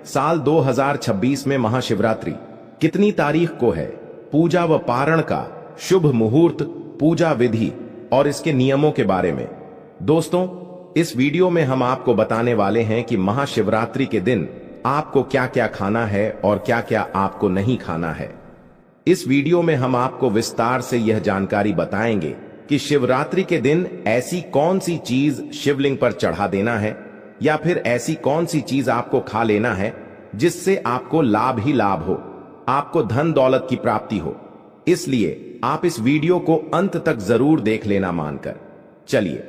साल 2026 में महाशिवरात्रि कितनी तारीख को है, पूजा व पारण का शुभ मुहूर्त, पूजा विधि और इसके नियमों के बारे में दोस्तों इस वीडियो में हम आपको बताने वाले हैं कि महाशिवरात्रि के दिन आपको क्या क्या खाना है और क्या क्या आपको नहीं खाना है। इस वीडियो में हम आपको विस्तार से यह जानकारी बताएंगे कि शिवरात्रि के दिन ऐसी कौन सी चीज शिवलिंग पर चढ़ा देना है या फिर ऐसी कौन सी चीज आपको खा लेना है जिससे आपको लाभ ही लाभ हो, आपको धन दौलत की प्राप्ति हो। इसलिए आप इस वीडियो को अंत तक जरूर देख लेना मानकर। चलिए,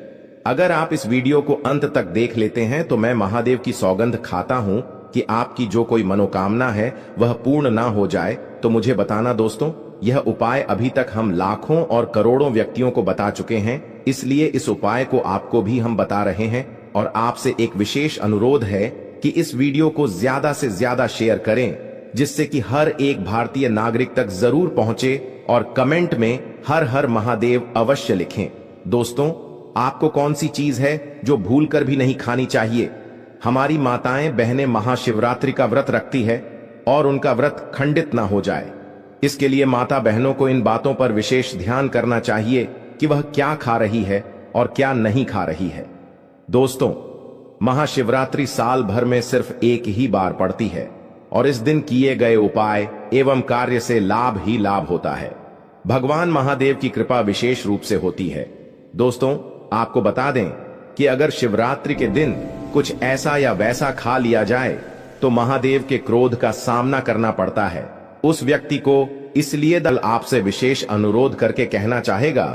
अगर आप इस वीडियो को अंत तक देख लेते हैं तो मैं महादेव की सौगंध खाता हूं कि आपकी जो कोई मनोकामना है वह पूर्ण ना हो जाए तो मुझे बताना दोस्तों। यह उपाय अभी तक हम लाखों और करोड़ों व्यक्तियों को बता चुके हैं, इसलिए इस उपाय को आपको भी हम बता रहे हैं और आपसे एक विशेष अनुरोध है कि इस वीडियो को ज्यादा से ज्यादा शेयर करें जिससे कि हर एक भारतीय नागरिक तक जरूर पहुंचे और कमेंट में हर हर महादेव अवश्य लिखें। दोस्तों, आपको कौन सी चीज है जो भूलकर भी नहीं खानी चाहिए? हमारी माताएं बहनें महाशिवरात्रि का व्रत रखती है और उनका व्रत खंडित ना हो जाए, इसके लिए माता बहनों को इन बातों पर विशेष ध्यान करना चाहिए कि वह क्या खा रही है और क्या नहीं खा रही है। दोस्तों, महाशिवरात्रि साल भर में सिर्फ एक ही बार पड़ती है और इस दिन किए गए उपाय एवं कार्य से लाभ ही लाभ होता है। भगवान महादेव की कृपा विशेष रूप से होती है। दोस्तों, आपको बता दें कि अगर शिवरात्रि के दिन कुछ ऐसा या वैसा खा लिया जाए तो महादेव के क्रोध का सामना करना पड़ता है उस व्यक्ति को। इसलिए दल आपसे विशेष अनुरोध करके कहना चाहेगा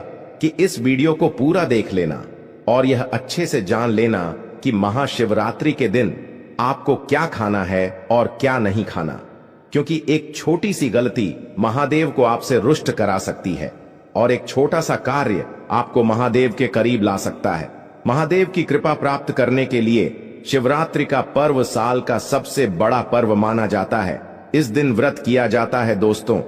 कि इस वीडियो को पूरा देख लेना और यह अच्छे से जान लेना कि महाशिवरात्रि के दिन आपको क्या खाना है और क्या नहीं खाना, क्योंकि एक छोटी सी गलती महादेव को आपसे रुष्ट करा सकती है और एक छोटा सा कार्य आपको महादेव के करीब ला सकता है। महादेव की कृपा प्राप्त करने के लिए शिवरात्रि का पर्व साल का सबसे बड़ा पर्व माना जाता है। इस दिन व्रत किया जाता है दोस्तों।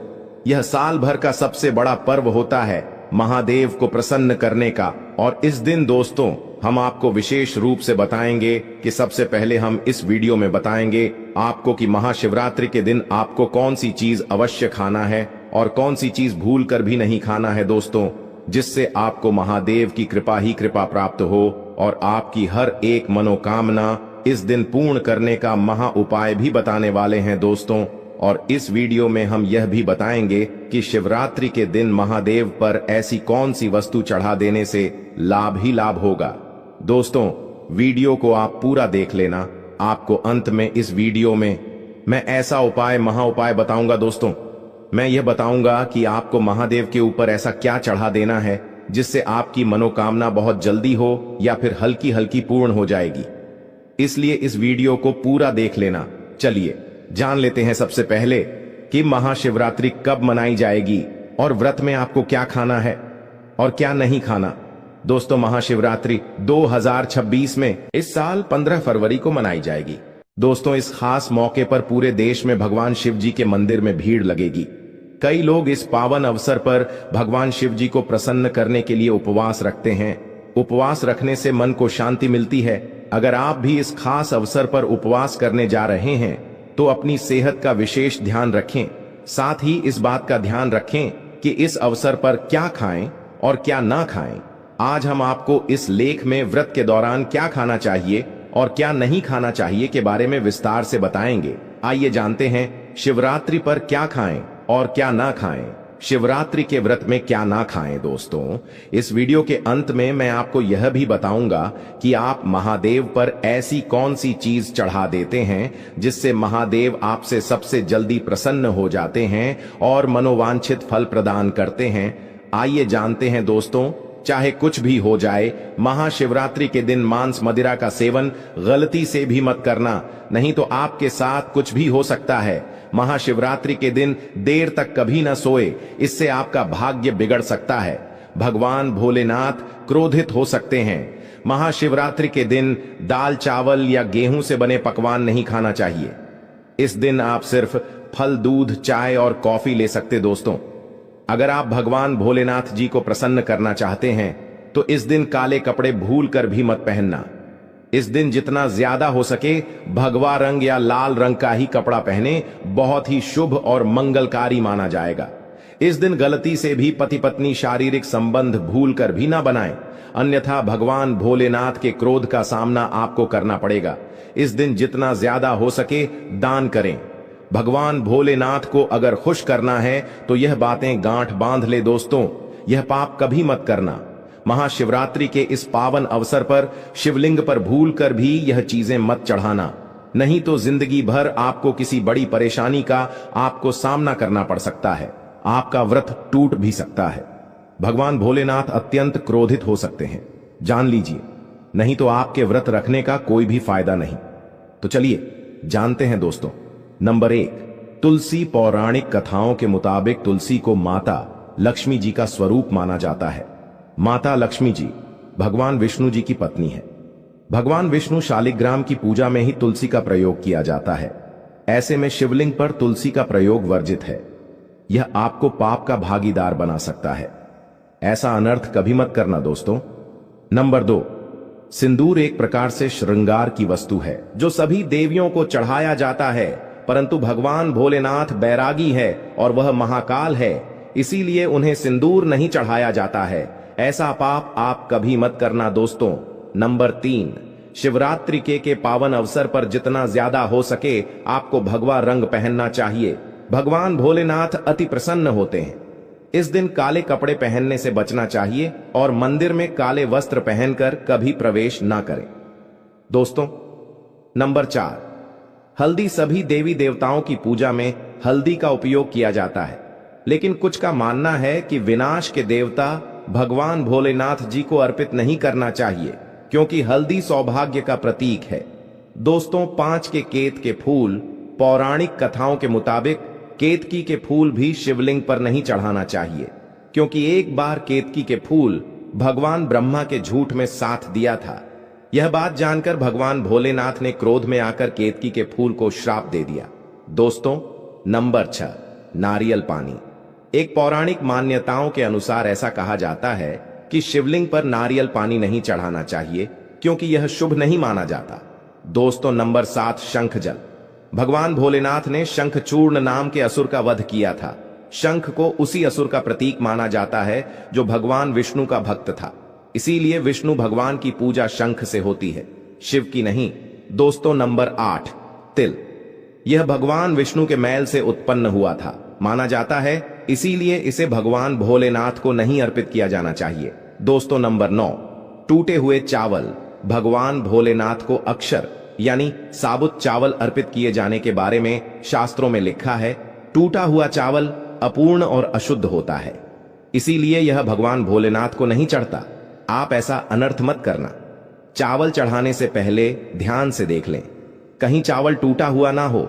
यह साल भर का सबसे बड़ा पर्व होता है महादेव को प्रसन्न करने का। और इस दिन दोस्तों हम आपको विशेष रूप से बताएंगे कि सबसे पहले हम इस वीडियो में बताएंगे आपको कि महाशिवरात्रि के दिन आपको कौन सी चीज अवश्य खाना है और कौन सी चीज भूल कर भी नहीं खाना है दोस्तों, जिससे आपको महादेव की कृपा ही कृपा प्राप्त हो और आपकी हर एक मनोकामना इस दिन पूर्ण करने का महा उपाय भी बताने वाले हैं दोस्तों। और इस वीडियो में हम यह भी बताएंगे कि शिवरात्रि के दिन महादेव पर ऐसी कौन सी वस्तु चढ़ा देने से लाभ ही लाभ होगा। दोस्तों, वीडियो को आप पूरा देख लेना। आपको अंत में इस वीडियो में मैं ऐसा उपाय महा उपाय बताऊंगा दोस्तों। मैं यह बताऊंगा कि आपको महादेव के ऊपर ऐसा क्या चढ़ा देना है जिससे आपकी मनोकामना बहुत जल्दी हो या फिर हल्की हल्की पूर्ण हो जाएगी। इसलिए इस वीडियो को पूरा देख लेना। चलिए जान लेते हैं सबसे पहले कि महाशिवरात्रि कब मनाई जाएगी और व्रत में आपको क्या खाना है और क्या नहीं खाना। दोस्तों, महाशिवरात्रि 2026 में इस साल 15 फरवरी को मनाई जाएगी। दोस्तों, इस खास मौके पर पूरे देश में भगवान शिव जी के मंदिर में भीड़ लगेगी। कई लोग इस पावन अवसर पर भगवान शिव जी को प्रसन्न करने के लिए उपवास रखते हैं। उपवास रखने से मन को शांति मिलती है। अगर आप भी इस खास अवसर पर उपवास करने जा रहे हैं तो अपनी सेहत का विशेष ध्यान रखें। साथ ही इस बात का ध्यान रखें कि इस अवसर पर क्या खाएं और क्या ना खाएं। आज हम आपको इस लेख में व्रत के दौरान क्या खाना चाहिए और क्या नहीं खाना चाहिए के बारे में विस्तार से बताएंगे। आइए जानते हैं शिवरात्रि पर क्या खाएं और क्या ना खाएं। शिवरात्रि के व्रत में क्या ना खाएं। दोस्तों, इस वीडियो के अंत में मैं आपको यह भी बताऊंगा कि आप महादेव पर ऐसी कौन सी चीज चढ़ा देते हैं जिससे महादेव आपसे सबसे जल्दी प्रसन्न हो जाते हैं और मनोवांछित फल प्रदान करते हैं। आइए जानते हैं दोस्तों। चाहे कुछ भी हो जाए, महाशिवरात्रि के दिन मांस मदिरा का सेवन गलती से भी मत करना, नहीं तो आपके साथ कुछ भी हो सकता है। महाशिवरात्रि के दिन देर तक कभी न सोए, इससे आपका भाग्य बिगड़ सकता है। भगवान भोलेनाथ क्रोधित हो सकते हैं। महाशिवरात्रि के दिन दाल चावल या गेहूं से बने पकवान नहीं खाना चाहिए। इस दिन आप सिर्फ फल, दूध, चाय और कॉफी ले सकते। दोस्तों, अगर आप भगवान भोलेनाथ जी को प्रसन्न करना चाहते हैं तो इस दिन काले कपड़े भूल कर भी मत पहनना। इस दिन जितना ज्यादा हो सके भगवा रंग या लाल रंग का ही कपड़ा पहने, बहुत ही शुभ और मंगलकारी माना जाएगा। इस दिन गलती से भी पति पत्नी शारीरिक संबंध भूलकर भी ना बनाएं, अन्यथा भगवान भोलेनाथ के क्रोध का सामना आपको करना पड़ेगा। इस दिन जितना ज्यादा हो सके दान करें। भगवान भोलेनाथ को अगर खुश करना है तो यह बातें गांठ बांध ले दोस्तों, यह पाप कभी मत करना। महाशिवरात्रि के इस पावन अवसर पर शिवलिंग पर भूलकर भी यह चीजें मत चढ़ाना, नहीं तो जिंदगी भर आपको किसी बड़ी परेशानी का आपको सामना करना पड़ सकता है, आपका व्रत टूट भी सकता है। भगवान भोलेनाथ अत्यंत क्रोधित हो सकते हैं, जान लीजिए, नहीं तो आपके व्रत रखने का कोई भी फायदा नहीं। तो चलिए जानते हैं दोस्तों। नंबर 1, तुलसी। पौराणिक कथाओं के मुताबिक तुलसी को माता लक्ष्मी जी का स्वरूप माना जाता है। माता लक्ष्मी जी भगवान विष्णु जी की पत्नी है। भगवान विष्णु शालिग्राम की पूजा में ही तुलसी का प्रयोग किया जाता है। ऐसे में शिवलिंग पर तुलसी का प्रयोग वर्जित है। यह आपको पाप का भागीदार बना सकता है। ऐसा अनर्थ कभी मत करना दोस्तों। नंबर 2, सिंदूर एक प्रकार से श्रृंगार की वस्तु है जो सभी देवियों को चढ़ाया जाता है, परंतु भगवान भोलेनाथ बैरागी है और वह महाकाल है, इसीलिए उन्हें सिंदूर नहीं चढ़ाया जाता है। ऐसा पाप आप कभी मत करना दोस्तों। नंबर 3, शिवरात्रि के पावन अवसर पर जितना ज्यादा हो सके आपको भगवा रंग पहनना चाहिए। भगवान भोलेनाथ अति प्रसन्न होते हैं। इस दिन काले कपड़े पहनने से बचना चाहिए और मंदिर में काले वस्त्र पहनकर कभी प्रवेश ना करें दोस्तों। नंबर 4, हल्दी। सभी देवी देवताओं की पूजा में हल्दी का उपयोग किया जाता है, लेकिन कुछ का मानना है कि विनाश के देवता भगवान भोलेनाथ जी को अर्पित नहीं करना चाहिए, क्योंकि हल्दी सौभाग्य का प्रतीक है। दोस्तों, 5 के केत के फूल। पौराणिक कथाओं के मुताबिक केतकी के फूल भी शिवलिंग पर नहीं चढ़ाना चाहिए, क्योंकि एक बार केतकी के फूल भगवान ब्रह्मा के झूठ में साथ दिया था। यह बात जानकर भगवान भोलेनाथ ने क्रोध में आकर केतकी के फूल को श्राप दे दिया। दोस्तों, नंबर 6, नारियल पानी। एक पौराणिक मान्यताओं के अनुसार ऐसा कहा जाता है कि शिवलिंग पर नारियल पानी नहीं चढ़ाना चाहिए, क्योंकि यह शुभ नहीं माना जाता। दोस्तों, नंबर 7, शंख जल। भगवान भोलेनाथ ने शंखचूर्ण नाम के असुर का वध किया था। शंख को उसी असुर का प्रतीक माना जाता है जो भगवान विष्णु का भक्त था, इसीलिए विष्णु भगवान की पूजा शंख से होती है, शिव की नहीं। दोस्तों, नंबर 8, तिल। यह भगवान विष्णु के मैल से उत्पन्न हुआ था, माना जाता है, इसीलिए इसे भगवान भोलेनाथ को नहीं अर्पित किया जाना चाहिए। दोस्तों, नंबर 9, टूटे हुए चावल। भगवान भोलेनाथ को अक्षर यानी साबुत चावल अर्पित किए जाने के बारे में शास्त्रों में लिखा है। टूटा हुआ चावल अपूर्ण और अशुद्ध होता है, इसीलिए यह भगवान भोलेनाथ को नहीं चढ़ता। आप ऐसा अनर्थ मत करना। चावल चढ़ाने से पहले ध्यान से देख लें, कहीं चावल टूटा हुआ ना हो।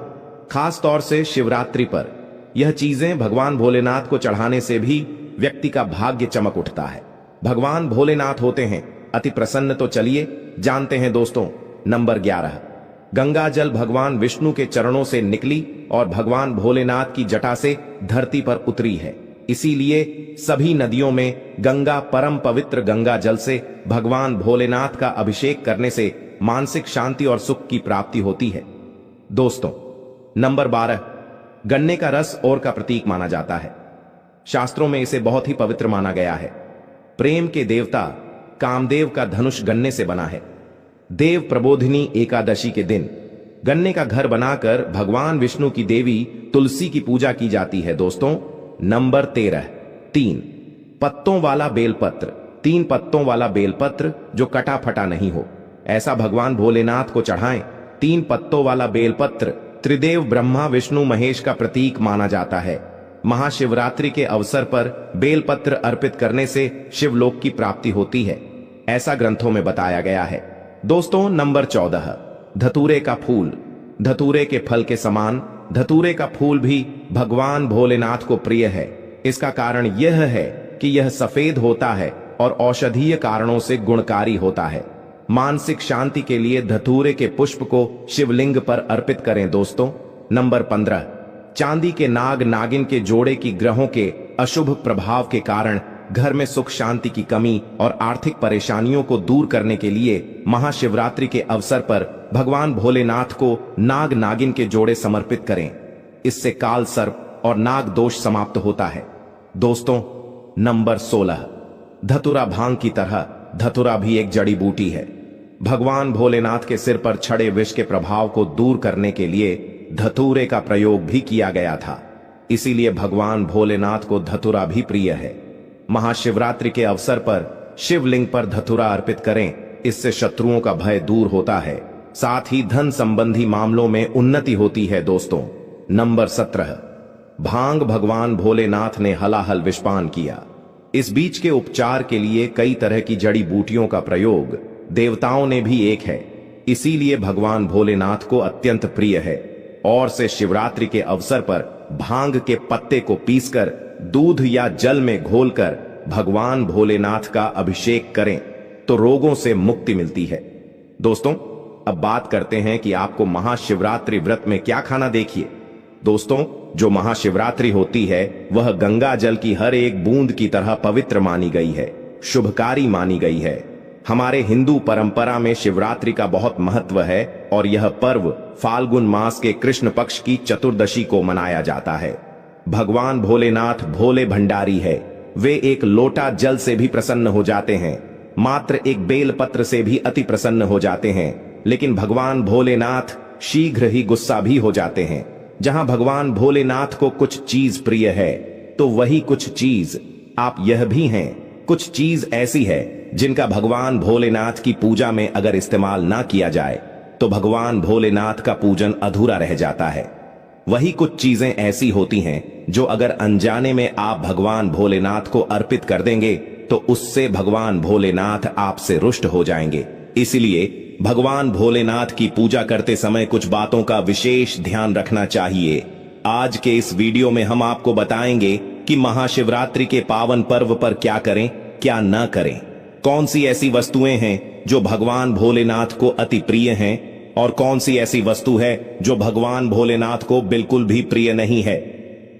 खास तौर से शिवरात्रि पर यह चीजें भगवान भोलेनाथ को चढ़ाने से भी व्यक्ति का भाग्य चमक उठता है। भगवान भोलेनाथ होते हैं अति प्रसन्न। तो चलिए जानते हैं दोस्तों। नंबर 11, गंगा जल। भगवान विष्णु के चरणों से निकली और भगवान भोलेनाथ की जटा से धरती पर उतरी है, इसीलिए सभी नदियों में गंगा परम पवित्र गंगा जल से भगवान भोलेनाथ का अभिषेक करने से मानसिक शांति और सुख की प्राप्ति होती है। दोस्तों, नंबर 12, गन्ने का रस और का प्रतीक माना जाता है। शास्त्रों में इसे बहुत ही पवित्र माना गया है। प्रेम के देवता कामदेव का धनुष गन्ने से बना है। देव प्रबोधिनी एकादशी के दिन गन्ने का घर बनाकर भगवान विष्णु की देवी तुलसी की पूजा की जाती है। दोस्तों, नंबर 13, 3 पत्तों वाला बेलपत्र। 3 पत्तों वाला बेलपत्र जो कटा फटा नहीं हो, ऐसा भगवान भोलेनाथ को चढ़ाएं। 3 पत्तों वाला बेलपत्र त्रिदेव ब्रह्मा विष्णु महेश का प्रतीक माना जाता है। महाशिवरात्रि के अवसर पर बेलपत्र अर्पित करने से शिवलोक की प्राप्ति होती है, ऐसा ग्रंथों में बताया गया है। दोस्तों, नंबर 14, धतूरे का फूल। धतूरे के फल के समान धतूरे का फूल भी भगवान भोलेनाथ को प्रिय है। इसका कारण यह है कि यह सफेद होता है और औषधीय कारणों से गुणकारी होता है। मानसिक शांति के लिए धतूरे के पुष्प को शिवलिंग पर अर्पित करें। दोस्तों, नंबर 15, चांदी के नाग नागिन के जोड़े की ग्रहों के अशुभ प्रभाव के कारण घर में सुख शांति की कमी और आर्थिक परेशानियों को दूर करने के लिए महाशिवरात्रि के अवसर पर भगवान भोलेनाथ को नाग नागिन के जोड़े समर्पित करें। इससे काल सर्प और नाग दोष समाप्त होता है। दोस्तों, नंबर 16, धतूरा। भांग की तरह धतूरा भी एक जड़ी बूटी है। भगवान भोलेनाथ के सिर पर छड़े विष के प्रभाव को दूर करने के लिए धतूरे का प्रयोग भी किया गया था। इसीलिए भगवान भोलेनाथ को धतूरा भी प्रिय है। महाशिवरात्रि के अवसर पर शिवलिंग पर धतूरा अर्पित करें। इससे शत्रुओं का भय दूर होता है, साथ ही धन संबंधी मामलों में उन्नति होती है। दोस्तों, नंबर 17, भांग। भगवान भोलेनाथ ने हलाहल विषपान किया। इस बीज के उपचार के लिए कई तरह की जड़ी बूटियों का प्रयोग देवताओं ने भी एक है, इसीलिए भगवान भोलेनाथ को अत्यंत प्रिय है। और से शिवरात्रि के अवसर पर भांग के पत्ते को पीसकर दूध या जल में घोलकर भगवान भोलेनाथ का अभिषेक करें तो रोगों से मुक्ति मिलती है। दोस्तों, अब बात करते हैं कि आपको महाशिवरात्रि व्रत में क्या खाना। देखिए दोस्तों, जो महाशिवरात्रि होती है वह गंगा जल की हर एक बूंद की तरह पवित्र मानी गई है, शुभकारी मानी गई है। हमारे हिंदू परंपरा में शिवरात्रि का बहुत महत्व है और यह पर्व फाल्गुन मास के कृष्ण पक्ष की चतुर्दशी को मनाया जाता है। भगवान भोलेनाथ भोले भंडारी है। वे एक लोटा जल से भी प्रसन्न हो जाते हैं, मात्र एक बेल पत्र से भी अति प्रसन्न हो जाते हैं। लेकिन भगवान भोलेनाथ शीघ्र ही गुस्सा भी हो जाते हैं। जहां भगवान भोलेनाथ को कुछ चीज प्रिय है तो वही कुछ चीज आप यह भी हैं। कुछ चीज ऐसी है जिनका भगवान भोलेनाथ की पूजा में अगर इस्तेमाल ना किया जाए तो भगवान भोलेनाथ का पूजन अधूरा रह जाता है। वही कुछ चीजें ऐसी होती हैं जो अगर अनजाने में आप भगवान भोलेनाथ को अर्पित कर देंगे तो उससे भगवान भोलेनाथ आपसे रुष्ट हो जाएंगे। इसलिए भगवान भोलेनाथ की पूजा करते समय कुछ बातों का विशेष ध्यान रखना चाहिए। आज के इस वीडियो में हम आपको बताएंगे कि महाशिवरात्रि के पावन पर्व पर क्या करें, क्या न करें। कौन सी ऐसी वस्तुएं हैं जो भगवान भोलेनाथ को अति प्रिय हैं और कौन सी ऐसी वस्तु है जो भगवान भोलेनाथ को बिल्कुल भी प्रिय नहीं है,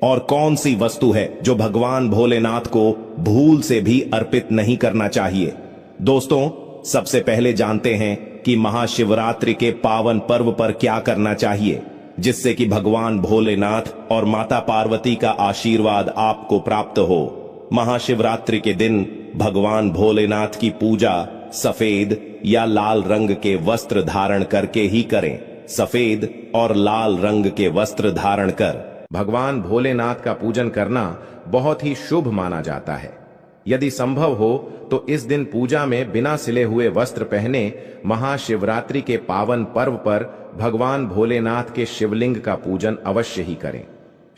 और कौन सी वस्तु है जो भगवान भोलेनाथ को भूल से भी अर्पित नहीं करना चाहिए। दोस्तों, सबसे पहले जानते हैं कि महाशिवरात्रि के पावन पर्व पर क्या करना चाहिए जिससे कि भगवान भोलेनाथ और माता पार्वती का आशीर्वाद आपको प्राप्त हो। महाशिवरात्रि के दिन भगवान भोलेनाथ की पूजा सफेद या लाल रंग के वस्त्र धारण करके ही करें। सफेद और लाल रंग के वस्त्र धारण कर भगवान भोलेनाथ का पूजन करना बहुत ही शुभ माना जाता है। यदि संभव हो तो इस दिन पूजा में बिना सिले हुए वस्त्र पहने महाशिवरात्रि के पावन पर्व पर भगवान भोलेनाथ के शिवलिंग का पूजन अवश्य ही करें।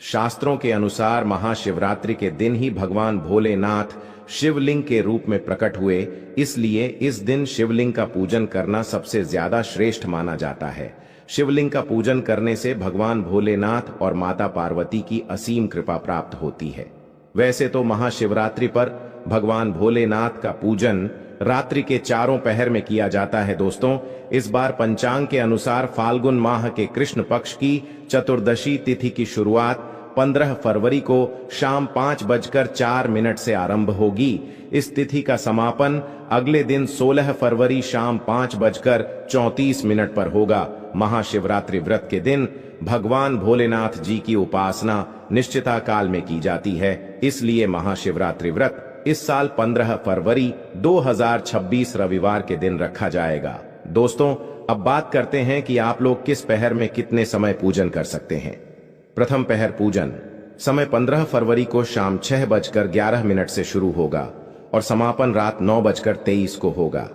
शास्त्रों के अनुसार महाशिवरात्रि के दिन ही भगवान भोलेनाथ शिवलिंग के रूप में प्रकट हुए, इसलिए इस दिन शिवलिंग का पूजन करना सबसे ज्यादा श्रेष्ठ माना जाता है। शिवलिंग का पूजन करने से भगवान भोलेनाथ और माता पार्वती की असीम कृपा प्राप्त होती है। वैसे तो महाशिवरात्रि पर भगवान भोलेनाथ का पूजन रात्रि के चारों पहर में किया जाता है। दोस्तों, इस बार पंचांग के अनुसार फाल्गुन माह के कृष्ण पक्ष की चतुर्दशी तिथि की शुरुआत 15 फरवरी को शाम 5:04 से आरंभ होगी। इस तिथि का समापन अगले दिन 16 फरवरी शाम 5:34 पर होगा। महाशिवरात्रि व्रत के दिन भगवान भोलेनाथ जी की उपासना निश्चिता काल में की जाती है, इसलिए महाशिवरात्रि व्रत इस साल 15 फरवरी 2026 रविवार के दिन रखा जाएगा। दोस्तों, अब बात करते हैं कि आप लोग किस पहर में कितने समय पूजन कर सकते हैं। प्रथम पहर पूजन समय 15 फरवरी को शाम 6:11 से शुरू होगा और समापन रात 9:23 को होगा।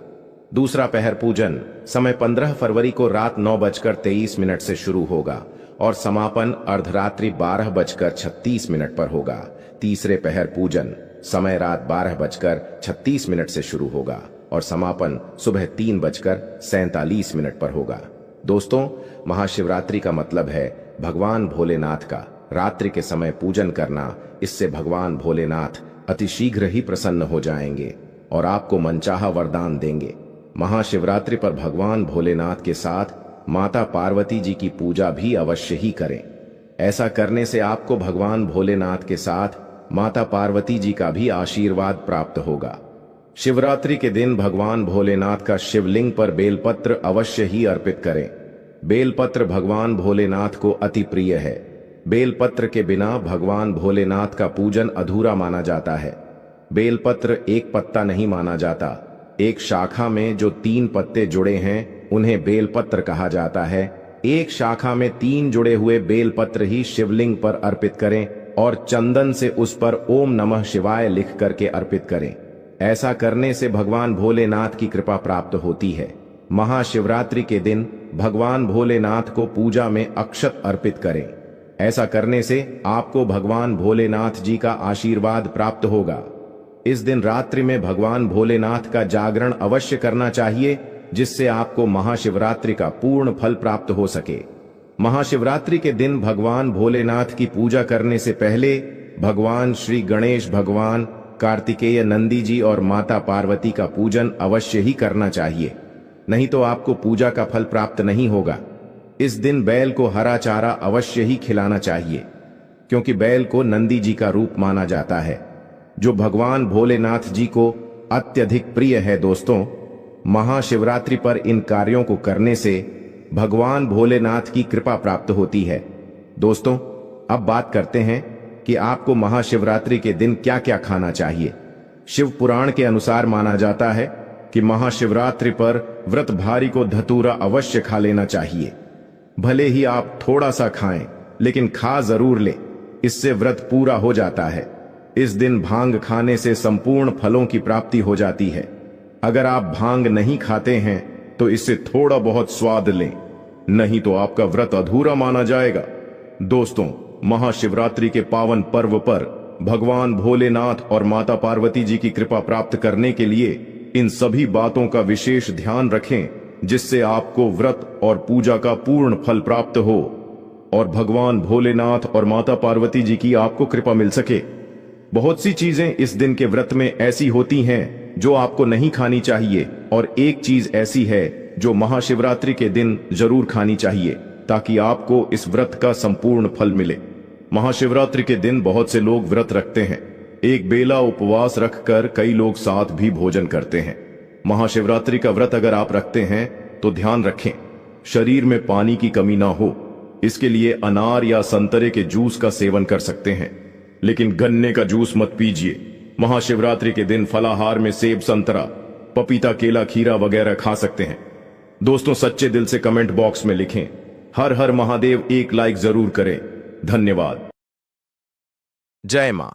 दूसरा पहर पूजन समय 15 फरवरी को रात 9:23 से शुरू होगा और समापन अर्धरात्रि 12:36 पर होगा। तीसरे पहर पूजन समय रात 12:36 से शुरू होगा और समापन सुबह 3:47 पर होगा। दोस्तों, महाशिवरात्रि का मतलब है भगवान भोलेनाथ का रात्रि के समय पूजन करना। इससे भगवान भोलेनाथ अतिशीघ्र ही प्रसन्न हो जाएंगे और आपको मनचाहा वरदान देंगे। महाशिवरात्रि पर भगवान भोलेनाथ के साथ माता पार्वती जी की पूजा भी अवश्य ही करें। ऐसा करने से आपको भगवान भोलेनाथ के साथ माता पार्वती जी का भी आशीर्वाद प्राप्त होगा। शिवरात्रि के दिन भगवान भोलेनाथ का शिवलिंग पर बेलपत्र अवश्य ही अर्पित करें। बेलपत्र भगवान भोलेनाथ को अति प्रिय है। बेलपत्र के बिना भगवान भोलेनाथ का पूजन अधूरा माना जाता है। बेलपत्र एक पत्ता नहीं माना जाता। एक शाखा में जो 3 पत्ते जुड़े हैं उन्हें बेलपत्र कहा जाता है। एक शाखा में 3 जुड़े हुए बेलपत्र ही शिवलिंग पर अर्पित करें और चंदन से उस पर ओम नमः शिवाय लिख करके अर्पित करें। ऐसा करने से भगवान भोलेनाथ की कृपा प्राप्त होती है। महाशिवरात्रि के दिन भगवान भोलेनाथ को पूजा में अक्षत अर्पित करें। ऐसा करने से आपको भगवान भोलेनाथ जी का आशीर्वाद प्राप्त होगा। इस दिन रात्रि में भगवान भोलेनाथ का जागरण अवश्य करना चाहिए, जिससे आपको महाशिवरात्रि का पूर्ण फल प्राप्त हो सके। महाशिवरात्रि के दिन भगवान भोलेनाथ की पूजा करने से पहले भगवान श्री गणेश भगवान, कार्तिकेय नंदी जी और माता पार्वती का पूजन अवश्य ही करना चाहिए, नहीं तो आपको पूजा का फल प्राप्त नहीं होगा। इस दिन बैल को हरा चारा अवश्य ही खिलाना चाहिए, क्योंकि बैल को नंदी जी का रूप माना जाता है, जो भगवान भोलेनाथ जी को अत्यधिक प्रिय है। दोस्तों, महाशिवरात्रि पर इन कार्यों को करने से भगवान भोलेनाथ की कृपा प्राप्त होती है। दोस्तों, अब बात करते हैं कि आपको महाशिवरात्रि के दिन क्या क्या खाना चाहिए। शिव पुराण के अनुसार माना जाता है कि महाशिवरात्रि पर व्रतधारी को धतूरा अवश्य खा लेना चाहिए। भले ही आप थोड़ा सा खाएं, लेकिन खा जरूर ले, इससे व्रत पूरा हो जाता है। इस दिन भांग खाने से संपूर्ण फलों की प्राप्ति हो जाती है। अगर आप भांग नहीं खाते हैं तो इससे थोड़ा बहुत स्वाद लें, नहीं तो आपका व्रत अधूरा माना जाएगा। दोस्तों, महाशिवरात्रि के पावन पर्व पर भगवान भोलेनाथ और माता पार्वती जी की कृपा प्राप्त करने के लिए इन सभी बातों का विशेष ध्यान रखें, जिससे आपको व्रत और पूजा का पूर्ण फल प्राप्त हो और भगवान भोलेनाथ और माता पार्वती जी की आपको कृपा मिल सके। बहुत सी चीजें इस दिन के व्रत में ऐसी होती हैं जो आपको नहीं खानी चाहिए, और एक चीज ऐसी है जो महाशिवरात्रि के दिन जरूर खानी चाहिए, ताकि आपको इस व्रत का संपूर्ण फल मिले। महाशिवरात्रि के दिन बहुत से लोग व्रत रखते हैं। एक बेला उपवास रखकर कई लोग साथ भी भोजन करते हैं। महाशिवरात्रि का व्रत अगर आप रखते हैं तो ध्यान रखें, शरीर में पानी की कमी ना हो। इसके लिए अनार या संतरे के जूस का सेवन कर सकते हैं, लेकिन गन्ने का जूस मत पीजिए। महाशिवरात्रि के दिन फलाहार में सेब, संतरा, पपीता, केला, खीरा वगैरह खा सकते हैं। दोस्तों, सच्चे दिल से कमेंट बॉक्स में लिखें हर हर महादेव, एक लाइक जरूर करें। धन्यवाद। जय मां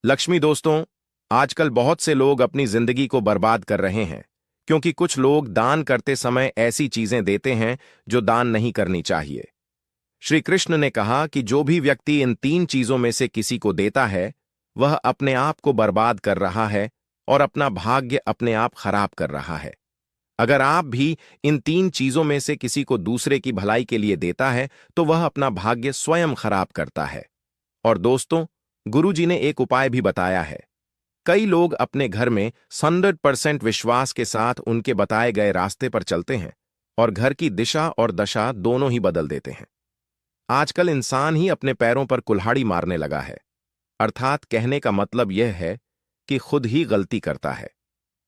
लक्ष्मी। दोस्तों, आजकल बहुत से लोग अपनी जिंदगी को बर्बाद कर रहे हैं, क्योंकि कुछ लोग दान करते समय ऐसी चीजें देते हैं जो दान नहीं करनी चाहिए। श्री कृष्ण ने कहा कि जो भी व्यक्ति इन 3 चीजों में से किसी को देता है, वह अपने आप को बर्बाद कर रहा है और अपना भाग्य अपने आप खराब कर रहा है। अगर आप भी इन 3 चीजों में से किसी को दूसरे की भलाई के लिए देता है, तो वह अपना भाग्य स्वयं खराब करता है। और दोस्तों, गुरुजी ने एक उपाय भी बताया है। कई लोग अपने घर में 100% विश्वास के साथ उनके बताए गए रास्ते पर चलते हैं और घर की दिशा और दशा दोनों ही बदल देते हैं। आजकल इंसान ही अपने पैरों पर कुल्हाड़ी मारने लगा है, अर्थात कहने का मतलब यह है कि खुद ही गलती करता है,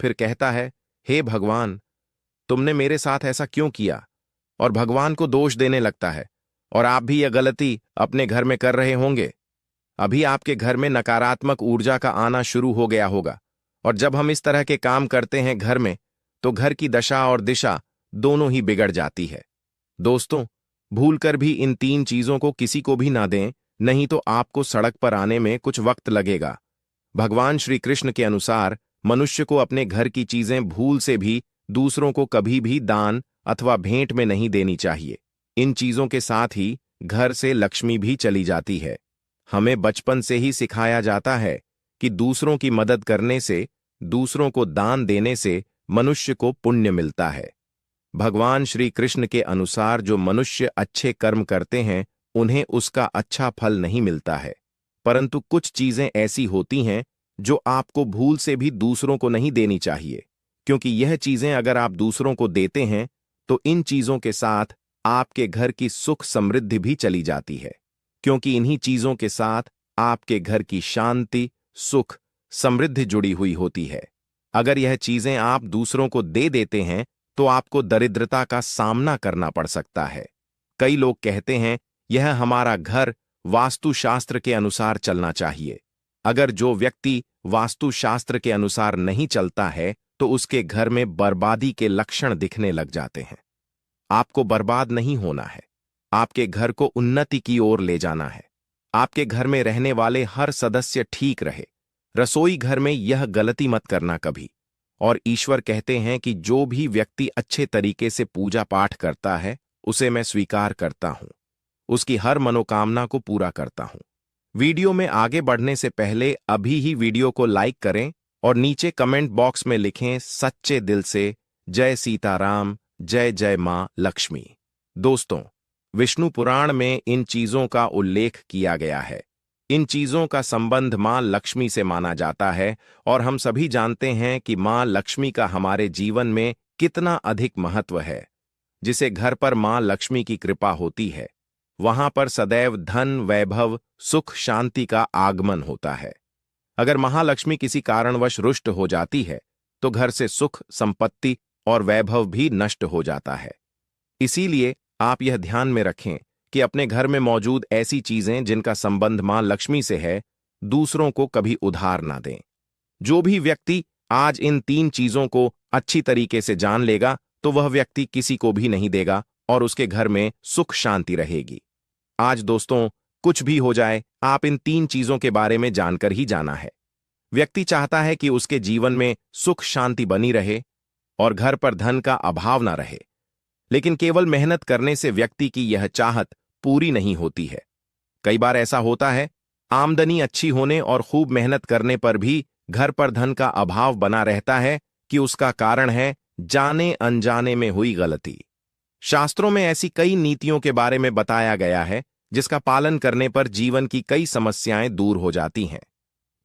फिर कहता है, हे भगवान, तुमने मेरे साथ ऐसा क्यों किया, और भगवान को दोष देने लगता है। और आप भी यह गलती अपने घर में कर रहे होंगे। अभी आपके घर में नकारात्मक ऊर्जा का आना शुरू हो गया होगा, और जब हम इस तरह के काम करते हैं घर में, तो घर की दशा और दिशा दोनों ही बिगड़ जाती है। दोस्तों, भूलकर भी इन 3 चीजों को किसी को भी ना दें, नहीं तो आपको सड़क पर आने में कुछ वक्त लगेगा। भगवान श्री कृष्ण के अनुसार मनुष्य को अपने घर की चीजें भूल से भी दूसरों को कभी भी दान अथवा भेंट में नहीं देनी चाहिए। इन चीजों के साथ ही घर से लक्ष्मी भी चली जाती है। हमें बचपन से ही सिखाया जाता है कि दूसरों की मदद करने से, दूसरों को दान देने से मनुष्य को पुण्य मिलता है। भगवान श्री कृष्ण के अनुसार जो मनुष्य अच्छे कर्म करते हैं, उन्हें उसका अच्छा फल नहीं मिलता है, परंतु कुछ चीजें ऐसी होती हैं जो आपको भूल से भी दूसरों को नहीं देनी चाहिए, क्योंकि यह चीजें अगर आप दूसरों को देते हैं तो इन चीजों के साथ आपके घर की सुख समृद्धि भी चली जाती है, क्योंकि इन्हीं चीजों के साथ आपके घर की शांति, सुख, समृद्धि जुड़ी हुई होती है। अगर यह चीजें आप दूसरों को दे देते हैं तो आपको दरिद्रता का सामना करना पड़ सकता है। कई लोग कहते हैं यह हमारा घर वास्तुशास्त्र के अनुसार चलना चाहिए। अगर जो व्यक्ति वास्तुशास्त्र के अनुसार नहीं चलता है तो उसके घर में बर्बादी के लक्षण दिखने लग जाते हैं। आपको बर्बाद नहीं होना है, आपके घर को उन्नति की ओर ले जाना है। आपके घर में रहने वाले हर सदस्य ठीक रहे। रसोई घर में यह गलती मत करना कभी। और ईश्वर कहते हैं कि जो भी व्यक्ति अच्छे तरीके से पूजा पाठ करता है उसे मैं स्वीकार करता हूं, उसकी हर मनोकामना को पूरा करता हूं। वीडियो में आगे बढ़ने से पहले अभी ही वीडियो को लाइक करें और नीचे कमेंट बॉक्स में लिखें सच्चे दिल से जय सीताराम, जय जय मां लक्ष्मी। दोस्तों, विष्णु पुराण में इन चीजों का उल्लेख किया गया है। इन चीजों का संबंध मां लक्ष्मी से माना जाता है और हम सभी जानते हैं कि मां लक्ष्मी का हमारे जीवन में कितना अधिक महत्व है। जिसे घर पर मां लक्ष्मी की कृपा होती है वहां पर सदैव धन, वैभव, सुख, शांति का आगमन होता है। अगर महालक्ष्मी किसी कारणवश रुष्ट हो जाती है तो घर से सुख, संपत्ति और वैभव भी नष्ट हो जाता है। इसीलिए आप यह ध्यान में रखें कि अपने घर में मौजूद ऐसी चीजें जिनका संबंध मां लक्ष्मी से है, दूसरों को कभी उधार ना दें। जो भी व्यक्ति आज इन 3 चीजों को अच्छी तरीके से जान लेगा तो वह व्यक्ति किसी को भी नहीं देगा और उसके घर में सुख शांति रहेगी। आज दोस्तों, कुछ भी हो जाए, आप इन 3 चीजों के बारे में जानकर ही जाना है। व्यक्ति चाहता है कि उसके जीवन में सुख शांति बनी रहे और घर पर धन का अभाव ना रहे, लेकिन केवल मेहनत करने से व्यक्ति की यह चाहत पूरी नहीं होती है। कई बार ऐसा होता है, आमदनी अच्छी होने और खूब मेहनत करने पर भी घर पर धन का अभाव बना रहता है कि उसका कारण है जाने अनजाने में हुई गलती। शास्त्रों में ऐसी कई नीतियों के बारे में बताया गया है जिसका पालन करने पर जीवन की कई समस्याएं दूर हो जाती हैं।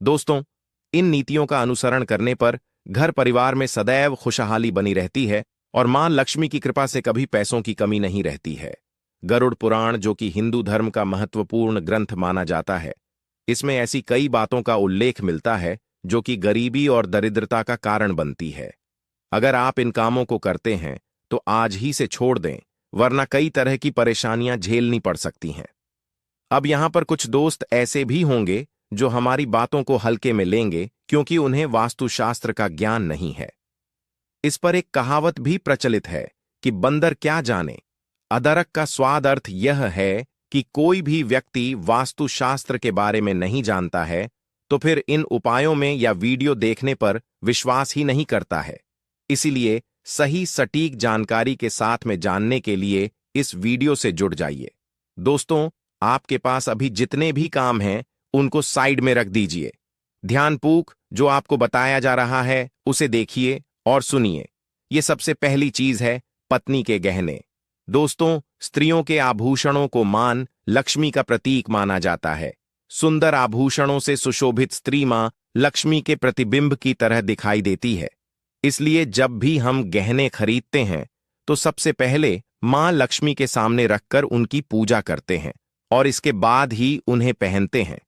दोस्तों, इन नीतियों का अनुसरण करने पर घर परिवार में सदैव खुशहाली बनी रहती है और मां लक्ष्मी की कृपा से कभी पैसों की कमी नहीं रहती है। गरुड़ पुराण, जो कि हिंदू धर्म का महत्वपूर्ण ग्रंथ माना जाता है, इसमें ऐसी कई बातों का उल्लेख मिलता है जो कि गरीबी और दरिद्रता का कारण बनती है। अगर आप इन कामों को करते हैं तो आज ही से छोड़ दें, वरना कई तरह की परेशानियां झेलनी पड़ सकती हैं। अब यहां पर कुछ दोस्त ऐसे भी होंगे जो हमारी बातों को हल्के में लेंगे क्योंकि उन्हें वास्तुशास्त्र का ज्ञान नहीं है। इस पर एक कहावत भी प्रचलित है कि बंदर क्या जाने, अदरक का स्वाद। अर्थ यह है कि कोई भी व्यक्ति वास्तुशास्त्र के बारे में नहीं जानता है तो फिर इन उपायों में या वीडियो देखने पर विश्वास ही नहीं करता है। इसीलिए सही सटीक जानकारी के साथ में जानने के लिए इस वीडियो से जुड़ जाइए। दोस्तों, आपके पास अभी जितने भी काम हैं उनको साइड में रख दीजिए। ध्यानपूर्वक जो आपको बताया जा रहा है उसे देखिए और सुनिए। ये सबसे पहली चीज है पत्नी के गहने। दोस्तों, स्त्रियों के आभूषणों को मां लक्ष्मी का प्रतीक माना जाता है। सुंदर आभूषणों से सुशोभित स्त्री मां लक्ष्मी के प्रतिबिंब की तरह दिखाई देती है। इसलिए जब भी हम गहने खरीदते हैं तो सबसे पहले मां लक्ष्मी के सामने रखकर उनकी पूजा करते हैं और इसके बाद ही उन्हें पहनते हैं।